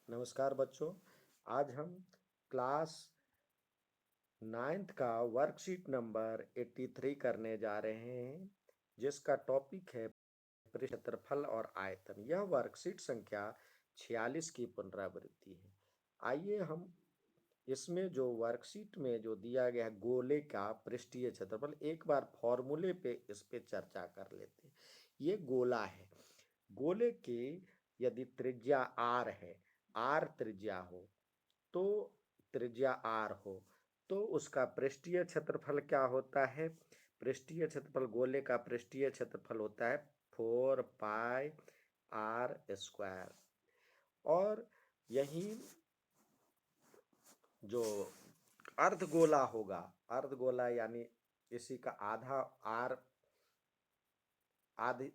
नमस्कार बच्चों। आज हम क्लास 9th का वर्कशीट नंबर 83 करने जा रहे हैं, जिसका टॉपिक है क्षेत्रफल और आयतन। यह वर्कशीट संख्या 46 की पुनरावृत्ति है। आइए हम इसमें जो वर्कशीट में जो दिया गया है गोले का पृष्ठीय क्षेत्रफल, एक बार फॉर्मूले पे इस पे चर्चा कर लेते हैं। ये गोला है। गोले की यदि त्रिज्या r है, r त्रिज्या हो, तो त्रिज्या r हो तो उसका पृष्ठीय क्षेत्रफल क्या होता है? पृष्ठीय क्षेत्रफल, गोले का पृष्ठीय क्षेत्रफल होता है 4πr²। और यही जो अर्धगोला होगा, अर्धगोला यानी इसी का आधा r आधी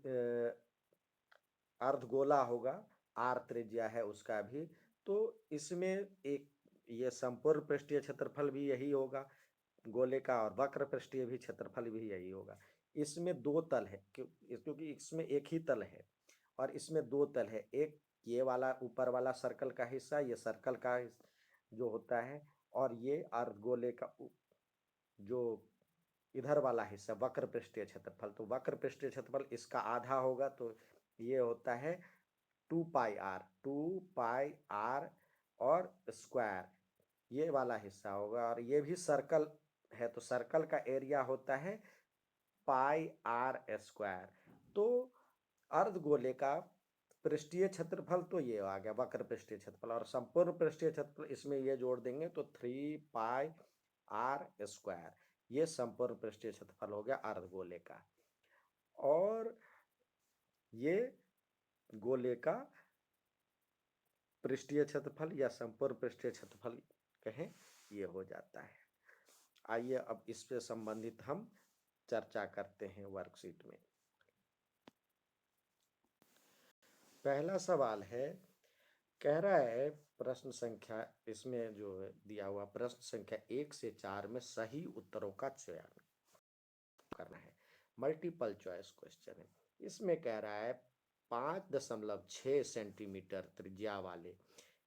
अर्धगोला होगा, r त्रिज्या है उसका भी, तो इसमें एक ये संपूर्ण पृष्ठीय क्षेत्रफल भी यही होगा गोले का, और वक्र पृष्ठीय भी क्षेत्रफल भी यही होगा। इसमें दो तल है क्योंकि इसमें एक ही तल है और इसमें दो तल है। एक ये वाला ऊपर वाला सर्कल का हिस्सा, ये सर्कल का जो होता है, और ये अर्धगोले का जो इधर वाला हिस्सा वक्र पृष्ठीय क्षेत्रफल। तो वक्र पृष्ठीय क्षेत्रफल इसका आधा होगा, तो ये होता है 2πr और स्क्वायर, ये वाला हिस्सा होगा। और ये भी सर्कल है, तो सर्कल का एरिया होता है πr²। तो अर्धगोले का पृष्ठीय क्षेत्रफल तो ये आ गया वक्र पृष्ठीय क्षेत्रफल, और संपूर्ण पृष्ठीय क्षेत्रफल इसमें ये जोड़ देंगे तो 3πr²। ये संपूर्ण पृष्ठीय क्षेत्रफल हो गया अर्धगोले का। और ये गोले का पृष्ठीय क्षेत्रफल या संपूर्ण पृष्ठीय क्षेत्रफल कहें, ये हो जाता है। आइए अब इस पे संबंधित हम चर्चा करते हैं वर्कशीट में। पहला सवाल है, कह रहा है प्रश्न संख्या, इसमें जो दिया हुआ प्रश्न संख्या 1 से 4 में सही उत्तरों का चयन करना है। मल्टीपल चॉइस क्वेश्चन है। इसमें कह रहा है 5.6 सेंटीमीटर त्रिज्या वाले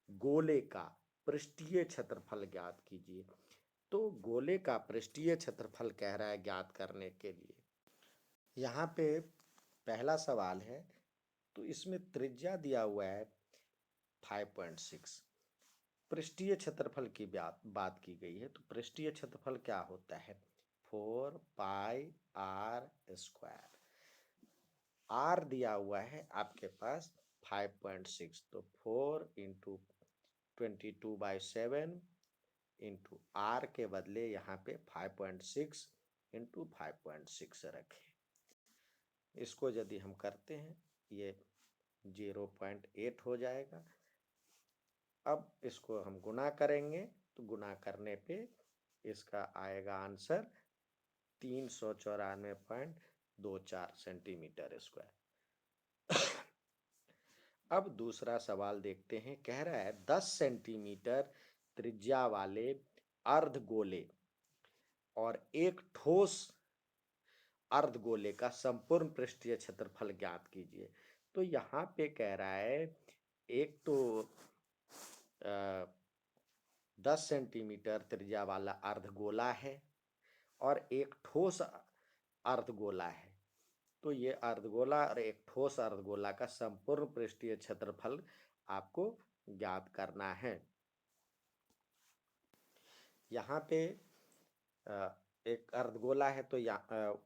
गोले का पृष्ठीय क्षेत्रफल ज्ञात कीजिए। तो गोले का पृष्ठीय क्षेत्रफल कह रहा है ज्ञात करने के लिए। यहाँ पे पहला सवाल है, तो इसमें त्रिज्या दिया हुआ है 5.6, पृष्ठीय क्षेत्रफल की बात की गई है। तो पृष्ठीय क्षेत्रफल क्या होता है? 4πr²। r दिया हुआ है आपके पास 5.6, तो 4 इंटू 22/7 इंटू r के बदले यहाँ पे 5.6 इंटू 5.6 रखें। इसको यदि हम करते हैं, ये 0.8 हो जाएगा। अब इसको हम गुना करेंगे, तो गुना करने पे इसका आएगा आंसर 394.24 सेंटीमीटर स्क्वायर। अब दूसरा सवाल देखते हैं। कह रहा है 10 सेंटीमीटर त्रिज्या वाले अर्धगोले और एक ठोस अर्धगोले का संपूर्ण पृष्ठीय क्षेत्रफल ज्ञात कीजिए। तो यहाँ पे कह रहा है एक तो 10 सेंटीमीटर त्रिज्या वाला अर्धगोला है और एक ठोस अर्धगोला है। तो ये अर्धगोला और एक ठोस अर्धगोला का संपूर्ण पृष्ठीय क्षेत्रफल आपको ज्ञात करना है। यहाँ पे एक अर्धगोला है, तो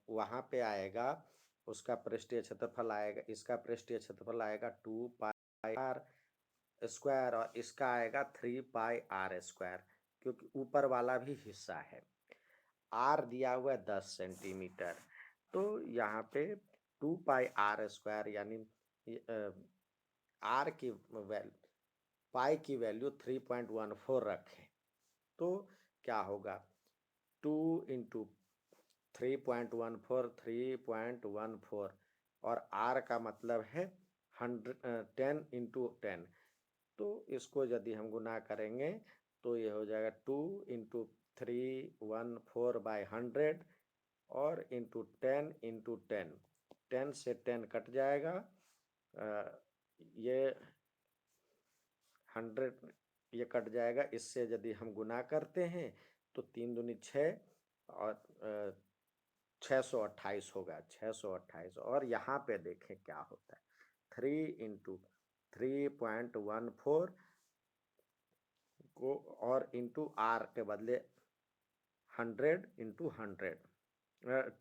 वहाँ पे आएगा उसका पृष्ठीय क्षेत्रफल आएगा, इसका पृष्ठीय क्षेत्रफल आएगा 2πr², और इसका आएगा 3πr², क्योंकि ऊपर वाला भी हिस्सा है। r दिया हुआ है 10 सेंटीमीटर, तो यहाँ पे 2πr² यानी r की वैल्यू, पाई की वैल्यू 3.14 रखें, तो क्या होगा? 2 इंटू 3.14 3.14, और r का मतलब है 10 इंटू 10, तो इसको यदि हम गुना करेंगे तो ये हो जाएगा 2 इंटू 314/100 और इंटू 10 इंटू 10, 10 से 10 कट जाएगा, ये 100 ये कट जाएगा। इससे यदि हम गुना करते हैं तो 3 दूनी 6 और 628 होगा, 628। और यहाँ पे देखें क्या होता है, 3 इंटू 3.14 को और इंटू आर के बदले 100 इंटू 100,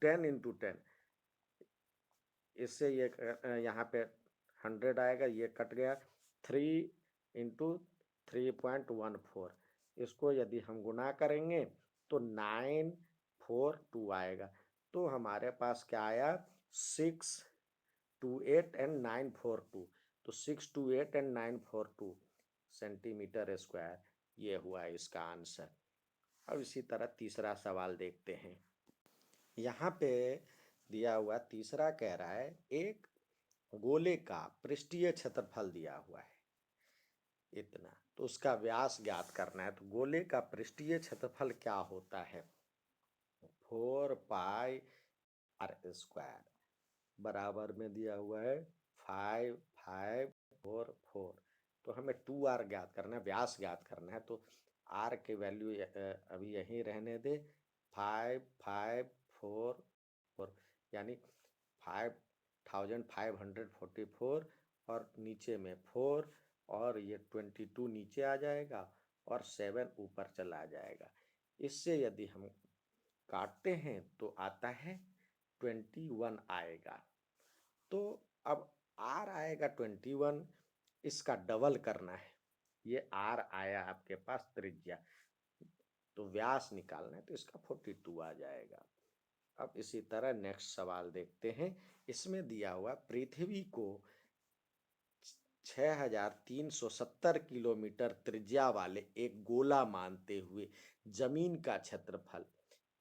10 इंटू 10। इससे ये यहाँ पे 100 आएगा, ये कट गया। 3 इंटू 3.14, इसको यदि हम गुना करेंगे तो 942 आएगा। तो हमारे पास क्या आया, 628 एंड 942। तो 628 एंड 942 सेंटीमीटर स्क्वायर, ये हुआ इसका आंसर। अब इसी तरह तीसरा सवाल देखते हैं। यहाँ पे दिया हुआ तीसरा कह रहा है, एक गोले का पृष्ठीय क्षेत्रफल दिया हुआ है इतना, तो उसका व्यास ज्ञात करना है। तो गोले का पृष्ठीय क्षेत्रफल क्या होता है, 4 पाई आर स्क्वायर बराबर में दिया हुआ है 5 5 4 4। तो हमें 2r ज्ञात करना है, व्यास ज्ञात करना है। तो r के वैल्यू अभी यहीं रहने दे, 5 5 4 4, यानी 5544 और नीचे में 4 और ये 22 नीचे आ जाएगा और 7 ऊपर चला जाएगा। इससे यदि हम काटते हैं तो आता है 21 आएगा। तो अब r आएगा 21, इसका डबल करना है। ये r आया आपके पास त्रिज्या, तो व्यास निकालना है, तो इसका 42 आ जाएगा। अब इसी तरह नेक्स्ट सवाल देखते हैं। इसमें दिया हुआ पृथ्वी को 6370 किलोमीटर त्रिज्या वाले एक गोला मानते हुए जमीन का क्षेत्रफल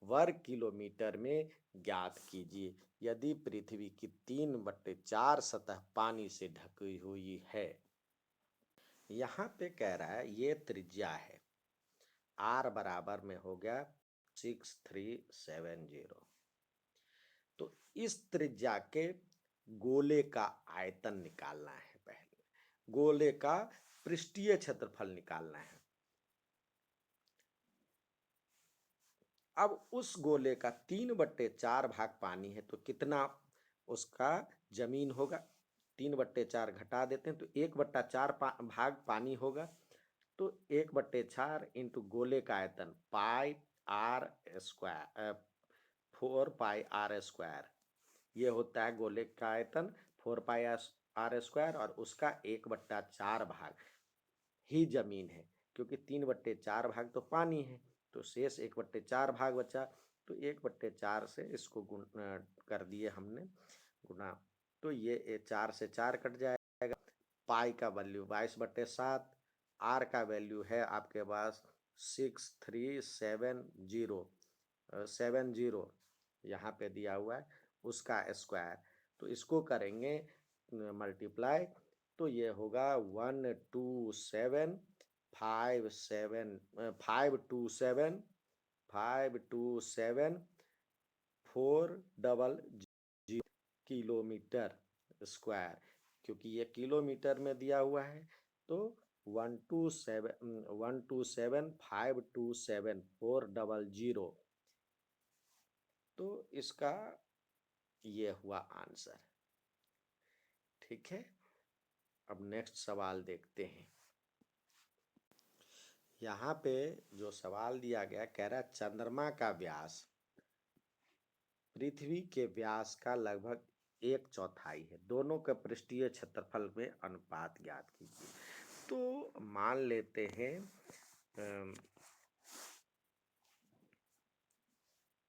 वर्ग किलोमीटर में ज्ञात कीजिए यदि पृथ्वी की 3/4 सतह पानी से ढकी हुई है। यहाँ पे कह रहा है ये त्रिज्या है, r बराबर में हो गया 6370। तो इस त्रिज्या के गोले का आयतन निकालना है। पहले गोले का पृष्ठीय क्षेत्रफल निकालना है। अब उस गोले का 3/4 भाग पानी है, तो कितना उसका जमीन होगा, 3/4 घटा देते हैं तो 1/4 भाग पानी होगा। तो 1/4 इंटू गोले का आयतन pi r square, 4 pi r square, ये होता है गोले का आयतन 4 पाई आर स्क्वायर। और उसका 1/4 भाग ही जमीन है, क्योंकि 3/4 भाग तो पानी है, तो शेष 1/4 भाग बचा। तो 1/4 से इसको कर दिए हमने गुना, तो ये 4 से 4 कट जाएगा। पाई का वैल्यू 22/7, आर का वैल्यू है आपके पास 6370 यहाँ पे दिया हुआ है, उसका स्क्वायर। तो इसको करेंगे मल्टीप्लाई, तो ये होगा 527 किलोमीटर स्क्वायर, क्योंकि ये किलोमीटर में दिया हुआ है। तो 127,527,400, तो इसका ये हुआ आंसर। ठीक है, अब नेक्स्ट सवाल देखते हैं। यहाँ पे जो सवाल दिया गया कह रहा है चंद्रमा का व्यास पृथ्वी के व्यास का लगभग 1/4 है, दोनों के पृष्ठीय क्षेत्रफल में अनुपात ज्ञात कीजिए। तो मान लेते हैं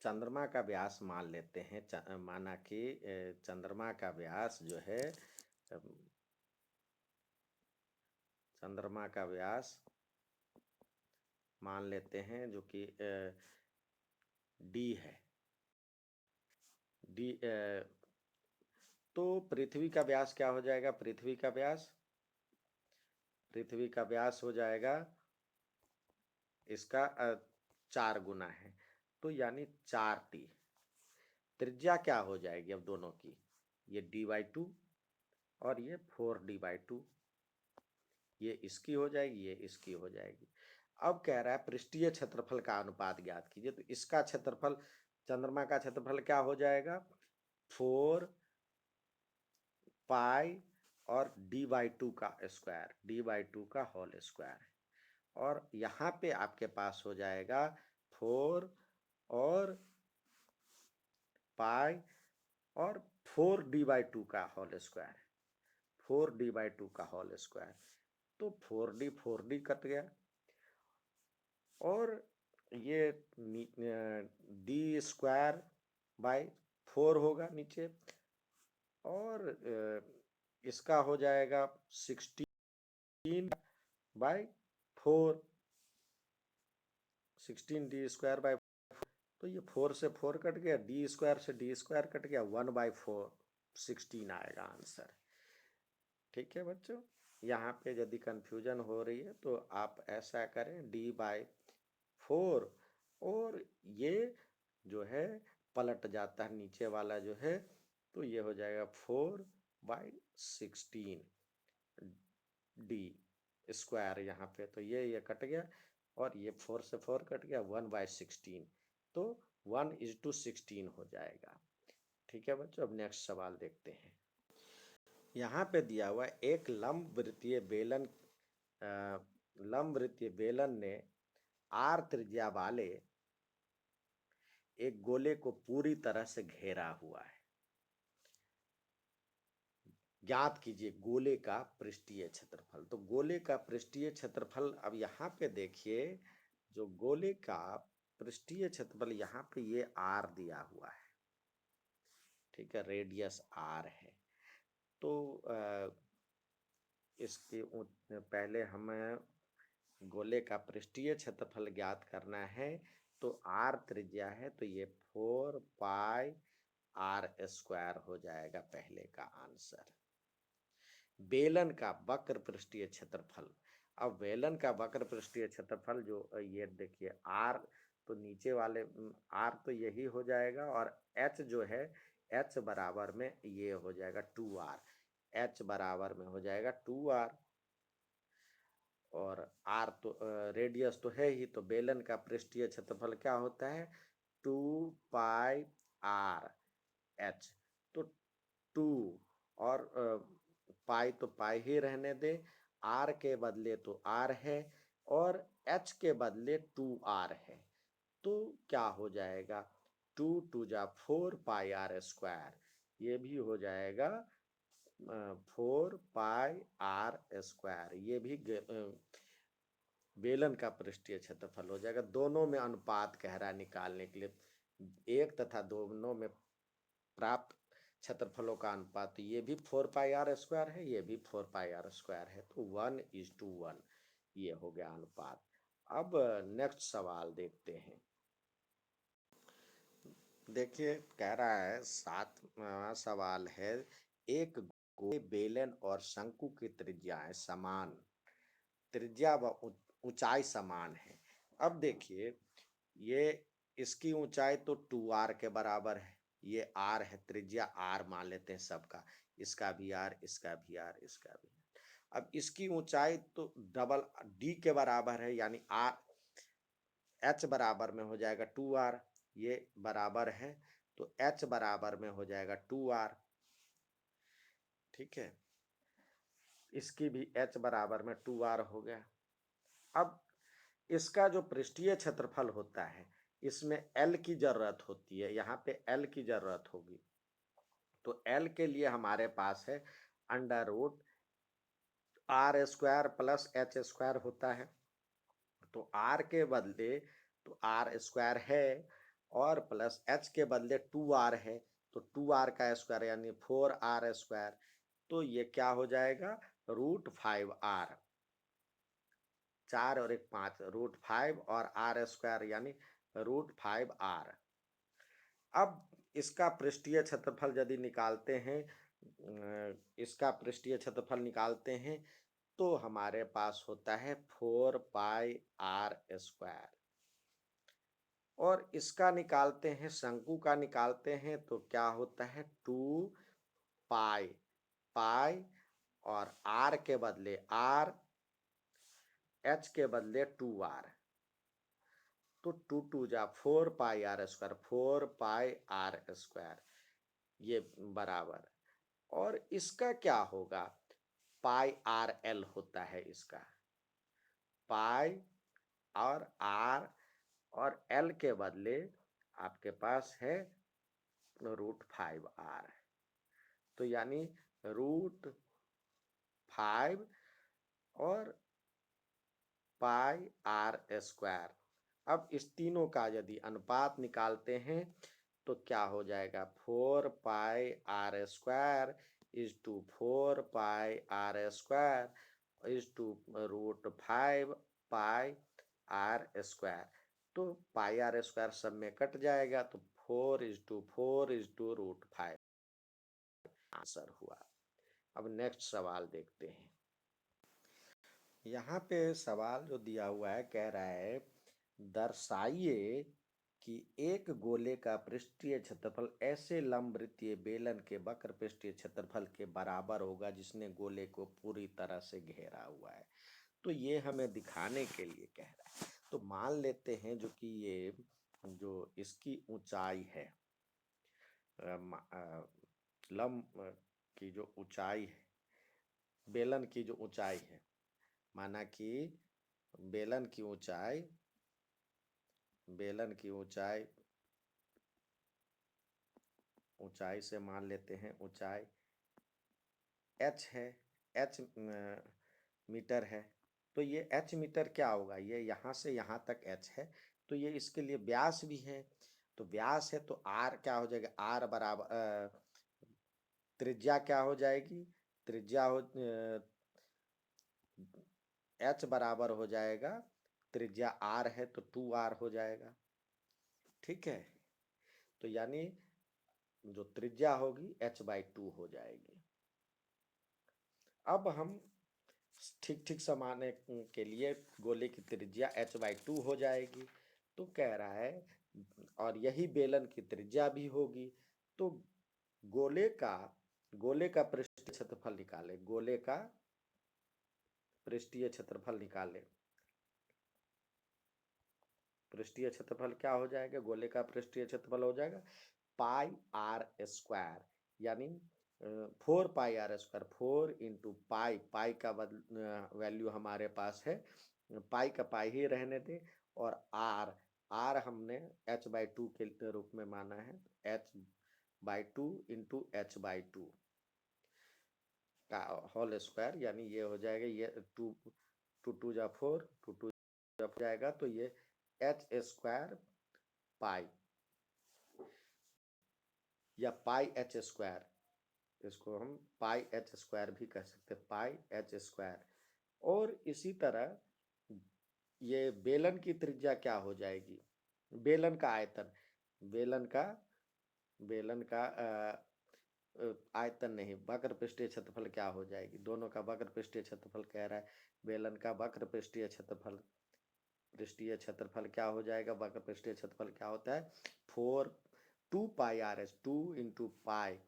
चंद्रमा का व्यास मान लेते हैं, माना कि चंद्रमा का व्यास जो है, चंद्रमा का व्यास मान लेते हैं जो कि d है, d। तो पृथ्वी का व्यास क्या हो जाएगा, पृथ्वी का व्यास हो जाएगा इसका 4 गुना है, तो यानी 4t। त्रिज्या क्या हो जाएगी अब दोनों की, ये d/2 और ये 4d/2। ये इसकी हो जाएगी, ये इसकी हो जाएगी। अब कह रहा है पृष्ठीय क्षेत्रफल का अनुपात ज्ञात कीजिए, तो इसका क्षेत्रफल, चंद्रमा का क्षेत्रफल क्या हो जाएगा, 4 पाई और d/2 का स्क्वायर, d/2 का होल स्क्वायर। और यहाँ पे आपके पास हो जाएगा 4 और पाई और 4d/2 का होल स्क्वायर, 4d/2 का होल स्क्वायर। तो 4d कट गया और ये d² होगा नीचे, और इसका हो जाएगा 16/4, 16d²/4। तो ये 4 से 4 कट गया, d² से d² कट गया, 1/4 16 आएगा आंसर। ठीक है बच्चों, यहाँ पे यदि कंफ्यूजन हो रही है तो आप ऐसा करें, d/4, और ये जो है पलट जाता है नीचे वाला जो है, तो ये हो जाएगा 4/16 d² यहाँ पे, तो ये कट गया और ये 4 से 4 कट गया, 1/16, तो 1:16 हो जाएगा। ठीक है बच्चों, अब नेक्स्ट सवाल देखते हैं। यहाँ पे दिया हुआ एक लंबवृत्तीय बेलन ने r त्रिज्या वाले एक गोले को पूरी तरह से घेरा हुआ है। ज्ञात कीजिए गोले का पृष्ठीय क्षेत्रफल। तो गोले का पृष्ठीय क्षेत्रफल, अब यहाँ पे देखिए, जो गोले का पृष्ठीय क्षेत्रफल यहाँ पे ये r दिया हुआ है, ठीक है, रेडियस r है। तो इसके पहले हमें गोले का पृष्ठीय क्षेत्रफल ज्ञात करना है, तो r त्रिज्या है, तो ये 4 पाई r² हो जाएगा पहले का आंसर। बेलन का वक्र पृष्ठीय क्षेत्रफल, अब बेलन का वक्र पृष्ठीय क्षेत्रफल जो ये देखिए r, तो नीचे वाले r तो यही हो जाएगा, और h जो है, h बराबर में ये हो जाएगा 2r, h बराबर में हो जाएगा 2r, और r तो रेडियस तो है ही, तो बेलन का पृष्ठीय क्षेत्रफल क्या होता है, 2 पाई r h। तो 2 और पाई तो पाई ही रहने दे, r के बदले तो r है और h के बदले 2r है, तो क्या हो जाएगा, 2 2 जा 4 पाई r², ये भी हो जाएगा 4 पाई r², ये भी बेलन का पृष्ठीय क्षेत्रफल हो जाएगा। दोनों में अनुपात कह रहा है निकालने के लिए, एक तथा दोनों में प्राप्त क्षेत्रफलों का अनुपात, तो ये भी 4 पाई r² है, ये भी 4 पाई r² है, तो 1:1 ये हो गया अनुपात। अब नेक्स्ट सवाल देखते हैं। देखिए कह रहा है 7वां सवाल है, एक गोले, बेलन और शंकु की त्रिज्याएं समान, त्रिज्या व ऊंचाई समान है। अब देखिए ये इसकी ऊंचाई तो 2r के बराबर है, ये r है, त्रिज्या r मान लेते हैं सबका, इसका भी r, इसका भी r, इसका भी r। अब इसकी ऊंचाई तो डबल d के बराबर है, यानी r h बराबर में हो जाएगा 2r, ये बराबर है, तो h बराबर में हो जाएगा 2r। ठीक है, इसकी भी h बराबर में 2r हो गया। अब इसका जो पृष्ठीय क्षेत्रफल होता है, इसमें L की जरूरत होती है, यहाँ पे L की जरूरत होगी, तो L के लिए हमारे पास है √r² प्लस h² होता है, तो r के बदले तो r² है और प्लस h के बदले 2r है, तो 2r का स्क्वायर यानी 4r², तो ये क्या हो जाएगा, √5r, 4 और 1 5, √5 और r² यानी √5r। अब इसका पृष्ठीय क्षेत्रफल यदि निकालते हैं, इसका पृष्ठीय क्षेत्रफल निकालते हैं, तो हमारे पास होता है 4 पाई r², और इसका निकालते हैं, शंकु का निकालते हैं, तो क्या होता है 2 पाई, पाई और r के बदले r, h के बदले 2r, तो 2 जा 4 pi r square, 4 pi r square, ये बराबर। और इसका क्या होगा, पाई आर एल होता है इसका, पाई और आर और एल के बदले आपके पास है √5r, तो यानी √5 और पाई आर स्क्वायर। अब इस तीनों का यदि अनुपात निकालते हैं तो क्या हो जाएगा, 4 pi r square is to 4 pi r square is to √5 pi r square. तो पाई आर स्क्वायर सब में कट जाएगा, तो 4 इज टू √5 आंसर हुआ। अब नेक्स्ट सवाल देखते हैं। यहाँ पे सवाल जो दिया हुआ है, कह रहा है दर्शाइए कि एक गोले का पृष्ठीय क्षेत्रफल ऐसे लंबवृत्तीय बेलन के वक्र पृष्ठीय क्षेत्रफल के बराबर होगा जिसने गोले को पूरी तरह से घेरा हुआ है। तो ये हमें दिखाने के लिए कह रहा है। तो मान लेते हैं जो कि ये जो इसकी ऊंचाई है, लंब की जो ऊंचाई है, बेलन की जो ऊंचाई है, माना कि बेलन की ऊंचाई ऊंचाई से मान लेते हैं ऊंचाई h है, h मीटर है। तो ये h मीटर क्या होगा, ये यहाँ से यहाँ तक h है, तो ये इसके लिए व्यास भी है। तो व्यास है तो r क्या हो जाएगा, r बराबर त्रिज्या क्या हो जाएगी, त्रिज्या हो h बराबर हो जाएगा, त्रिज्या r है तो 2r हो जाएगा। ठीक है, तो यानी जो त्रिज्या होगी h/2 हो जाएगी। अब हम ठीक ठीक समाने के लिए गोले की त्रिज्या h/2 हो जाएगी। तो कह रहा है, और यही बेलन की त्रिज्या भी होगी। तो गोले का पृष्ठीय क्षेत्रफल निकाले, गोले का पृष्ठीय क्षेत्रफल निकाले। पृष्ठीय क्षेत्रफल क्या हो जाएगा, गोले का पृष्ठीय क्षेत्रफल हो जाएगा पाई आर स्क्वायर, यानी 4 pi r square, 4 into pi, पाई का वैल्यू हमारे पास है, पाई का पाई ही रहने दें, और आर हमने h/2 के रूप में माना है, h/2 इंटू h/2 का होल स्क्वायर, यानी ये हो जाएगा, ये 2 जा 4, 2 जा जाएगा, तो ये h स्क्वायर पाई या पाई h स्क्वायर, इसको हम पाई h स्क्वायर भी कह सकते हैं, पाई h स्क्वायर। और इसी तरह ये बेलन की त्रिज्या क्या हो जाएगी, बेलन का आयतन, बेलन का आयतन नहीं, वक्र पृष्ठीय क्षेत्रफल क्या हो जाएगी, दोनों का वक्र पृष्ठीय क्षेत्रफल कह रहा है, बेलन का वक्र पृष्ठीय क्षेत्रफल क्या हो जाएगा, वक्र पृष्ठीय क्षेत्रफल क्या होता है, 2 पाई आर एस, 2 इंटू पाई,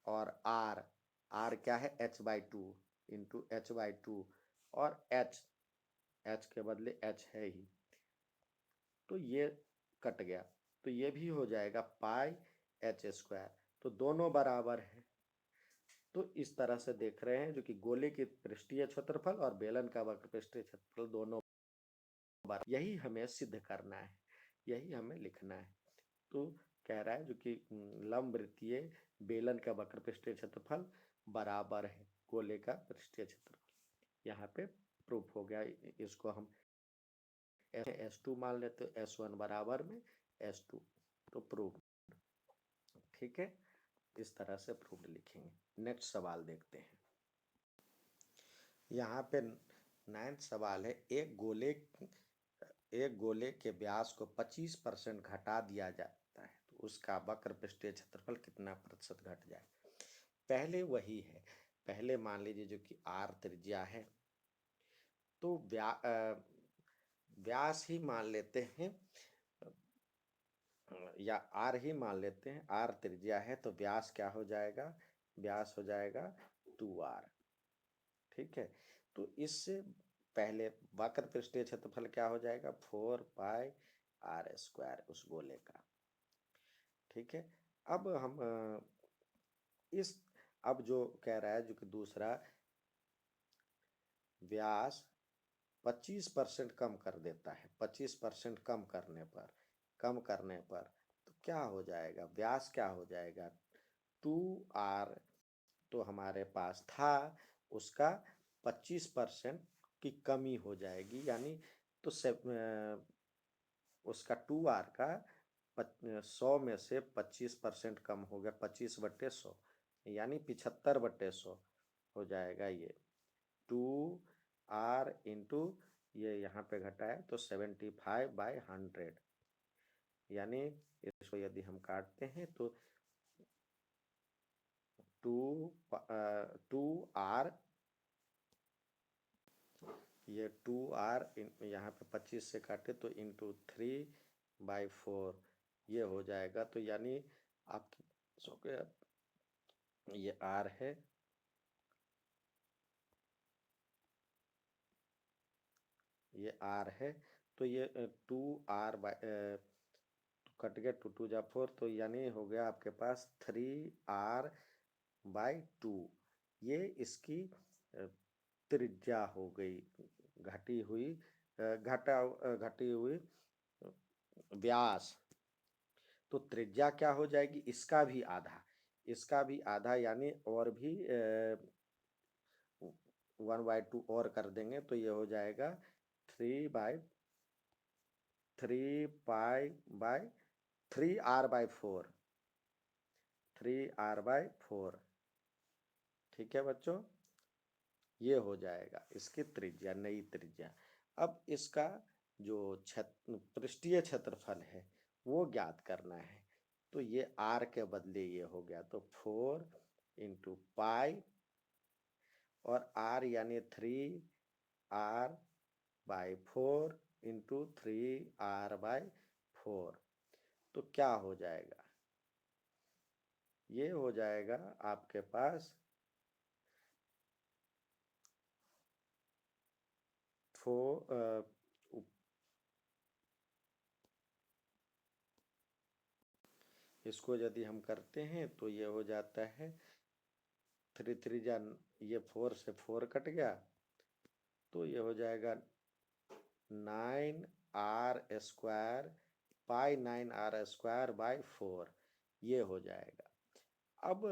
और आर क्या है h/2 इंटू h/2, और h के बदले h है ही, तो ये कट गया, तो ये भी हो जाएगा पाई h स्क्वायर। तो दोनों बराबर है। तो इस तरह से देख रहे हैं जो कि गोले की पृष्ठीय क्षेत्रफल और बेलन का वक्र पृष्ठीय क्षेत्रफल दोनों बराबर, यही हमें सिद्ध करना है, यही हमें लिखना है। तो कह रहा है जो कि लंबवृत्तीय बेलन का वक्र पृष्ठीय क्षेत्रफल बराबर है गोले का पृष्ठीय क्षेत्रफल। यहाँ पे प्रूफ हो गया। इसको हम S2 मान लेते, S1 बराबर में S2, तो प्रूफ। ठीक है, इस तरह से प्रूफ लिखेंगे। नेक्स्ट सवाल देखते हैं। यहाँ पे 9th सवाल है, एक गोले के व्यास को 25% घटा दिया जाता है तो उसका वक्र पृष्ठीय क्षेत्रफल कितना प्रतिशत घट जाए। पहले वही है, पहले मान लीजिए जो कि r त्रिज्या है, तो व्यास ही मान लेते हैं, या r ही मान लेते हैं, r त्रिज्या है तो व्यास क्या हो जाएगा, व्यास हो जाएगा 2r। ठीक है, तो इससे पहले वक्र पृष्ठीय क्षेत्रफल क्या हो जाएगा, 4πr² उस गोले का। ठीक है, अब हम इस अब जो कह रहा है जो कि दूसरा व्यास 25% कम कर देता है, 25% कम करने पर तो क्या हो जाएगा, व्यास क्या हो जाएगा, 2r तो हमारे पास था उसका 25% की कमी हो जाएगी, यानी तो उसका 2r का 100 में से 25% कम हो गया, 25/100 यानी 75/100 हो जाएगा। ये 2r इंटू ये यहाँ पे घटा है तो 75/100, यानी इसको यदि हम काटते हैं तो 2r ये 2r यहाँ पे 25 से काटे तो इंटू 3/4 ये हो जाएगा। तो यानी आप सो गया, ये r है, ये r है, तो ये 2r कट गया, 2×2 = 4 तो यानी हो गया आपके पास 3r/2। ये इसकी त्रिज्या हो गई, घटी हुई व्यास। तो त्रिज्या क्या हो जाएगी, इसका भी आधा यानी और भी 1/2 और कर देंगे तो ये हो जाएगा 3r/4। ठीक है बच्चों, ये हो जाएगा इसकी त्रिज्या, नई त्रिज्या। अब इसका जो पृष्ठीय क्षेत्रफल है वो ज्ञात करना है, तो ये r के बदले ये हो गया, तो 4 × पाई और r यानी 3r/4 × 3r/4 तो क्या हो जाएगा, ये हो जाएगा आपके पास 4 इसको यदि हम करते हैं तो ये हो जाता है 3 3 ये 4 से 4 कट गया तो ये हो जाएगा 9r² पाई 9r²/4 ये हो जाएगा। अब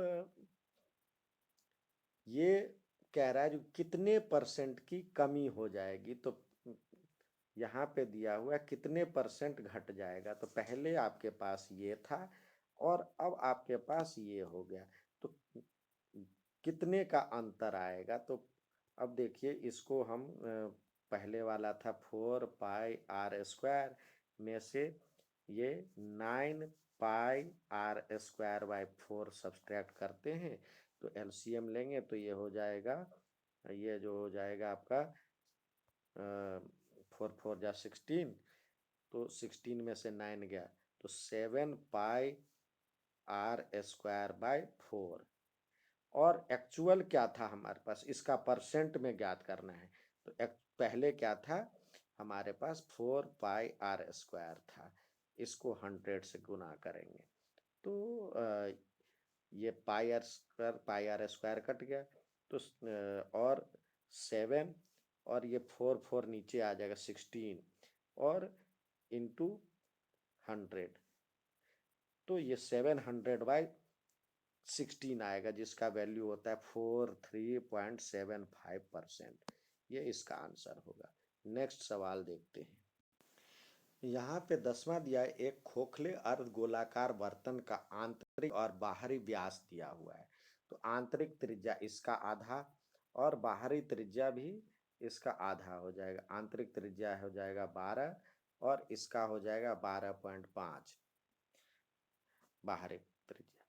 ये कह रहा है जो कितने % की कमी हो जाएगी, तो यहाँ पे दिया हुआ है कितने % घट जाएगा, तो पहले आपके पास ये था और अब आपके पास ये हो गया, तो कितने का अंतर आएगा। तो अब देखिए इसको हम पहले वाला था 4πr² में से ये 9πr²/4 सब्सट्रैक्ट करते हैं तो एलसीएम लेंगे तो ये हो जाएगा, ये जो हो जाएगा आपका 4 4 जा 16, तो 16 में से 9 गया तो 7πr²/4 और एक्चुअल क्या था हमारे पास, इसका परसेंट में ज्ञात करना है। तो पहले क्या था हमारे पास 4πr² था, इसको 100 से गुना करेंगे तो ये πr² कट गया तो और 7 और ये 4 4 नीचे आ जाएगा 16 और इंटू 100 तो ये 700/16 आएगा जिसका वैल्यू होता है 43.75%। ये इसका आंसर होगा। नेक्स्ट सवाल देखते हैं। यहाँ पे 10वां दिया है, एक खोखले अर्धगोलाकार बर्तन का आंतरिक और बाहरी व्यास दिया हुआ है। तो आंतरिक त्रिज्या इसका आधा और बाहरी त्रिज्या भी इसका आधा हो जाएगा। आंतरिक त्रिज्या हो जाएगा 12 और इसका हो जाएगा 12.5 बाहरी त्रिज्या।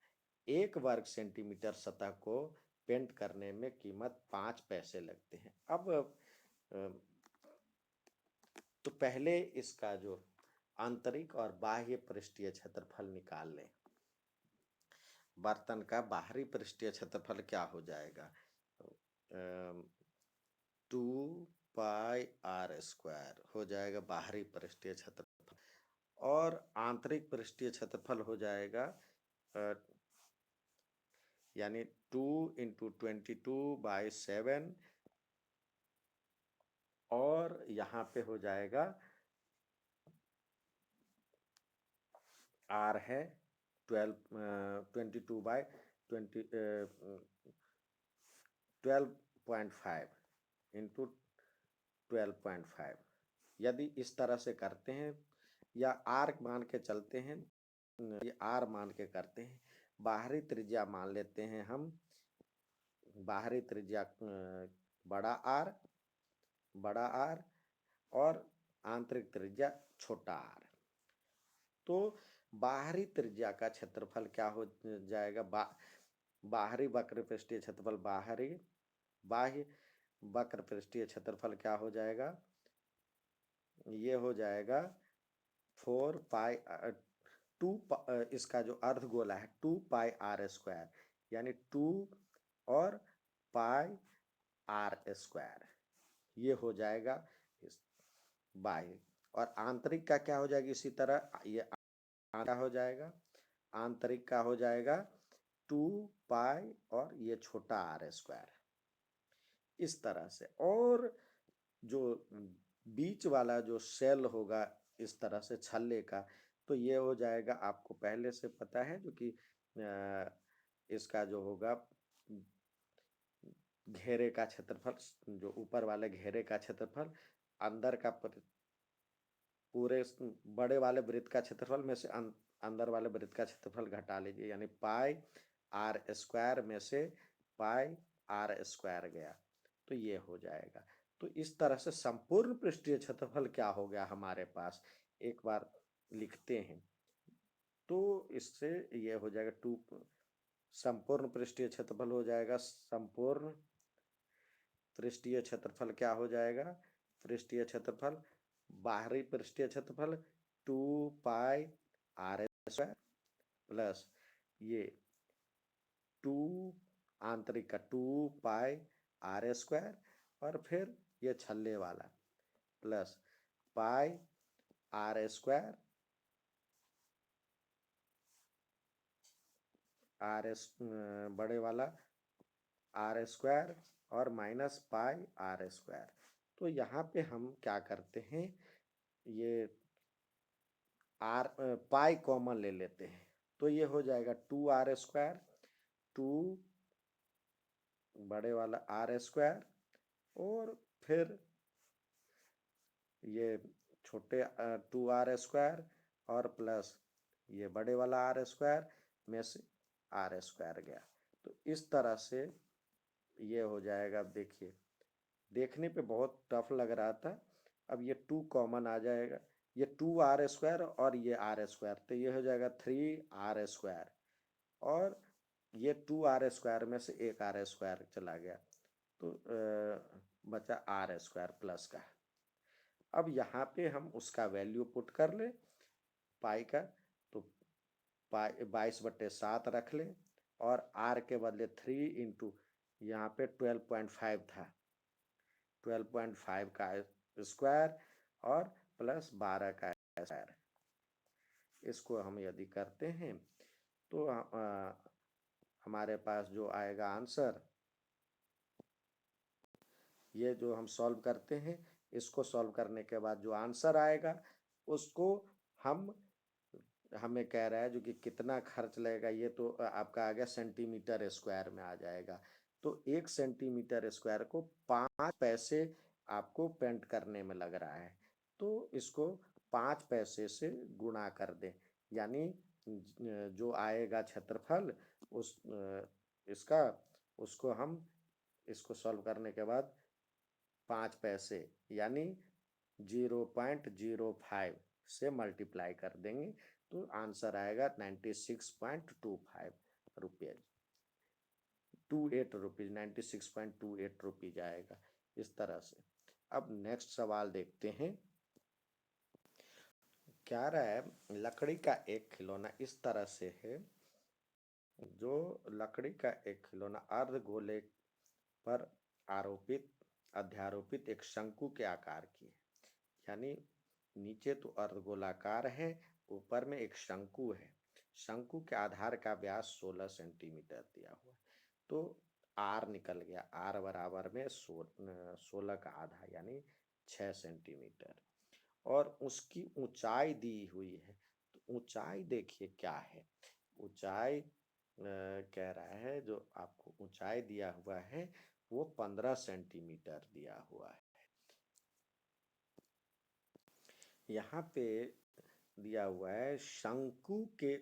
1 वर्ग सेंटीमीटर सतह को पेंट करने में कीमत 5 पैसे लगते हैं। अब तो पहले इसका जो आंतरिक और बाह्य पृष्ठीय क्षेत्रफल निकाल लें। बर्तन का बाहरी पृष्ठीय क्षेत्रफल क्या हो जाएगा, 2 पाई आर स्क्वायर हो जाएगा बाहरी पृष्ठीय क्षेत्रफल, और आंतरिक पृष्ठीय क्षेत्रफल हो जाएगा यानी 2 इंटू 22/7, और यहाँ पे हो जाएगा आर है 12.5 इंटू 12.5। यदि इस तरह से करते हैं या आर मान के चलते हैं, ये आर मान के करते हैं, बाहरी त्रिज्या मान लेते हैं हम, बाहरी त्रिज्या बड़ा आर और आंतरिक त्रिज्या छोटा आर। तो बाहरी त्रिज्या का क्षेत्रफल क्या हो जाएगा, बाहरी वक्र पृष्ठीय क्षेत्रफल, बाह्य वक्र पृष्ठीय क्षेत्रफल क्या हो जाएगा, ये हो जाएगा 4 पाई 2, इसका जो अर्धगोला है 2 पाई आर स्क्वायर, यानी 2 और पाई आर स्क्वायर, ये हो जाएगा इस बाह्य। और आंतरिक का क्या हो जाएगा, इसी तरह ये क्या हो जाएगा, आंतरिक का हो जाएगा 2 पाई और ये छोटा आर स्क्वायर, इस तरह से। और जो बीच वाला जो सेल होगा इस तरह से छल्ले का, तो ये हो जाएगा, आपको पहले से पता है, जो कि इसका जो होगा घेरे का क्षेत्रफल, जो ऊपर वाले घेरे का क्षेत्रफल, अंदर का पूरे बड़े वाले वृत्त का क्षेत्रफल में से अंदर वाले वृत्त का क्षेत्रफल घटा लीजिए, यानी पाई आर स्क्वायर में से पाई आर स्क्वायर गया, तो ये हो जाएगा। तो इस तरह से संपूर्ण पृष्ठीय क्षेत्रफल क्या हो गया हमारे पास, एक बार लिखते हैं। तो इससे ये हो जाएगा 2, संपूर्ण पृष्ठीय क्षेत्रफल हो जाएगा, संपूर्ण पृष्ठीय क्षेत्रफल क्या हो जाएगा, पृष्ठीय क्षेत्रफल बाहरी पृष्ठीय क्षेत्रफल 2 पाई आर स्क्वायर प्लस ये 2 आंतरिक का 2 पाई आर स्क्वायर, और फिर ये छल्ले वाला प्लस पाई आर स्क्वायर बड़े वाला आर स्क्वायर और माइनस पाई आर स्क्वायर। तो यहाँ पे हम क्या करते हैं, ये पाई कॉमन ले लेते हैं, तो ये हो जाएगा 2 आर स्क्वायर, 2 बड़े वाला आर स्क्वायर, और फिर ये छोटे 2 आर स्क्वायर और प्लस ये बड़े वाला आर स्क्वायर में से आर स्क्वायर गया। तो इस तरह से ये हो जाएगा। अब देखिए, देखने पे बहुत टफ लग रहा था, अब ये 2 कॉमन आ जाएगा, ये 2 आर स्क्वायर और ये आर स्क्वायर, तो ये हो जाएगा 3 आर स्क्वायर, और ये 2 आर स्क्वायर में से एक आर स्क्वायर चला गया, तो बचा आर स्क्वायर प्लस का। अब यहाँ पे हम उसका वैल्यू पुट कर ले पाई का, तो पाई 22/7 रख ले, और आर के बदले 3 इंटू यहाँ पे 12.5 था, 12.5 का स्क्वायर और प्लस 12 का स्क्वायर। इसको हम यदि करते हैं तो हमारे पास जो आएगा आंसर, ये जो हम सॉल्व करते हैं, इसको सॉल्व करने के बाद जो आंसर आएगा उसको हमें कह रहा है जो कि कितना खर्च लगेगा, ये तो आपका आ गया सेंटीमीटर स्क्वायर में आ जाएगा। तो 1 सेंटीमीटर स्क्वायर को 5 पैसे आपको पेंट करने में लग रहा है, तो इसको 5 पैसे से गुणा कर दें, यानी जो आएगा क्षेत्रफल उस इसका, उसको हम इसको सॉल्व करने के बाद 5 पैसे यानी 0.05 से मल्टीप्लाई कर देंगे, तो आंसर आएगा 96.25 रुपये, 28 रुपीज, 96.28 रुपीज आएगा, इस तरह से। अब नेक्स्ट सवाल देखते हैं। क्या रहा है, लकड़ी का एक खिलौना इस तरह से है, जो लकड़ी का एक खिलौना अर्धगोले पर आरोपित अध्यारोपित एक शंकु के आकार की है, यानी नीचे तो अर्धगोलाकार है, ऊपर में एक शंकु है। शंकु के आधार का व्यास 16 सेंटीमीटर दिया हुआ है। तो आर निकल गया, आर बराबर में 16 का आधा यानी 6 सेंटीमीटर। और उसकी ऊंचाई दी हुई है, तो ऊंचाई देखिए क्या है। ऊंचाई कह रहा है, जो आपको ऊंचाई दिया हुआ है वो 15 सेंटीमीटर दिया हुआ है। यहाँ पे दिया हुआ है शंकु के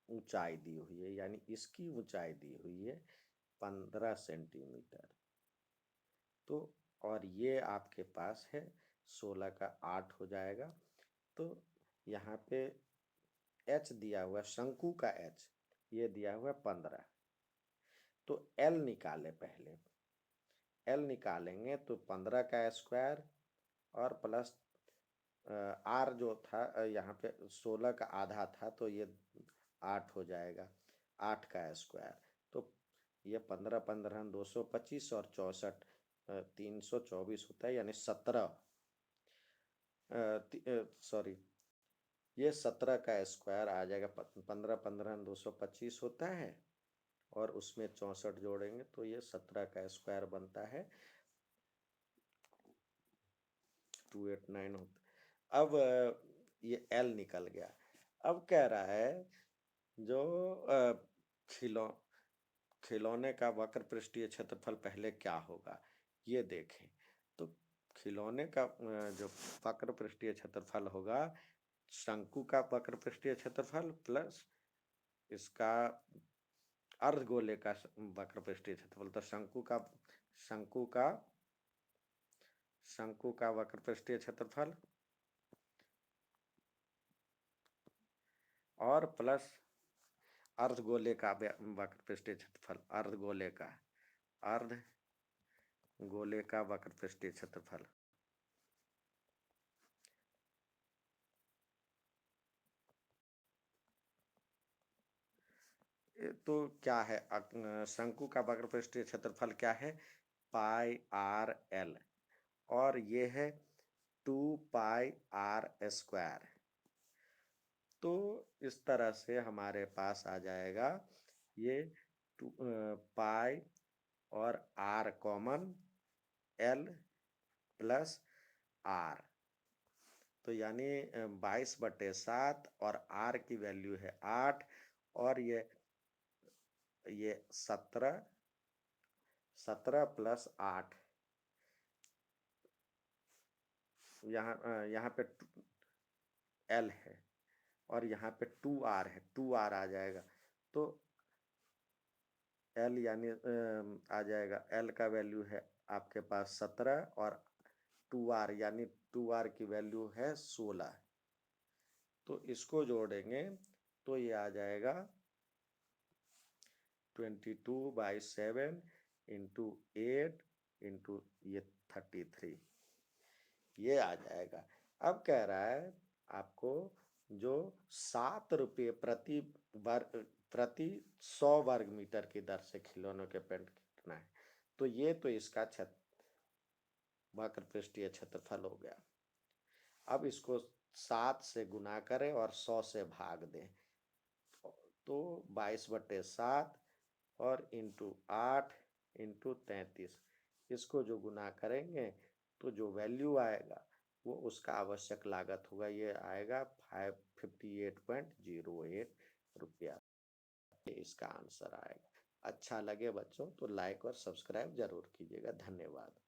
ऊंचाई दी हुई है, यानी इसकी ऊंचाई दी हुई है 15 सेंटीमीटर। तो और ये आपके पास है 16 का 8 हो जाएगा। तो यहाँ पे एच दिया हुआ, शंकु का एच ये दिया हुआ 15। तो एल निकाले, पहले एल निकालेंगे तो 15 का स्क्वायर और प्लस आर जो था यहाँ पे 16 का आधा था, तो ये 8 हो जाएगा, 8 का स्क्वायर। तो ये 15 15 225 और 64 324 होता है, यानी 17 सॉरी ये 17 का स्क्वायर आ जाएगा। 15 15 225 होता है और उसमें 64 जोड़ेंगे तो ये 17 का स्क्वायर बनता है 289 होता। अब ये एल निकल गया। अब कह रहा है जो खिलौने का वक्र पृष्ठीय क्षेत्रफल पहले क्या होगा, ये देखें। तो खिलौने का जो वक्र पृष्ठीय क्षेत्रफल होगा, शंकु का वक्र पृष्ठीय क्षेत्रफल प्लस इसका अर्धगोले का वक्र पृष्ठीय क्षेत्रफल। तो शंकु का वक्र पृष्ठीय क्षेत्रफल और प्लस अर्धगोले का वक्र पृष्ठीय क्षेत्रफल, अर्धगोले का वक्र पृष्ठीय क्षेत्रफल। तो क्या है, शंकु का वक्र पृष्ठीय क्षेत्रफल क्या है, पाई आर एल, और ये है 2 पाई आर स्क्वायर। तो इस तरह से हमारे पास आ जाएगा ये पाई और R common, L plus R. तो यानी 22/7 और आर की वैल्यू है 8 और ये 17 प्लस 8, यहाँ पे एल है और यहाँ पे 2r है, 2r आ जाएगा। तो एल यानी आ जाएगा, एल का वैल्यू है आपके पास 17 और 2r यानी 2r की वैल्यू है 16। तो इसको जोड़ेंगे तो ये आ जाएगा 22/7 इंटू 8 इंटू ये 33, ये आ जाएगा। अब कह रहा है आपको जो 7 रुपये प्रति 100 वर्ग मीटर की दर से खिलौनों के पेंट करना है। तो ये तो इसका वक्र पृष्ठीय क्षेत्रफल हो गया। अब इसको 7 से गुना करें और 100 से भाग दें, तो 22/7 और इंटू 8 इंटू 33, इसको जो गुना करेंगे तो जो वैल्यू आएगा वो उसका आवश्यक लागत होगा, ये आएगा 558.08 रुपया। इसका आंसर आएगा। अच्छा लगे बच्चों तो लाइक और सब्सक्राइब जरूर कीजिएगा। धन्यवाद।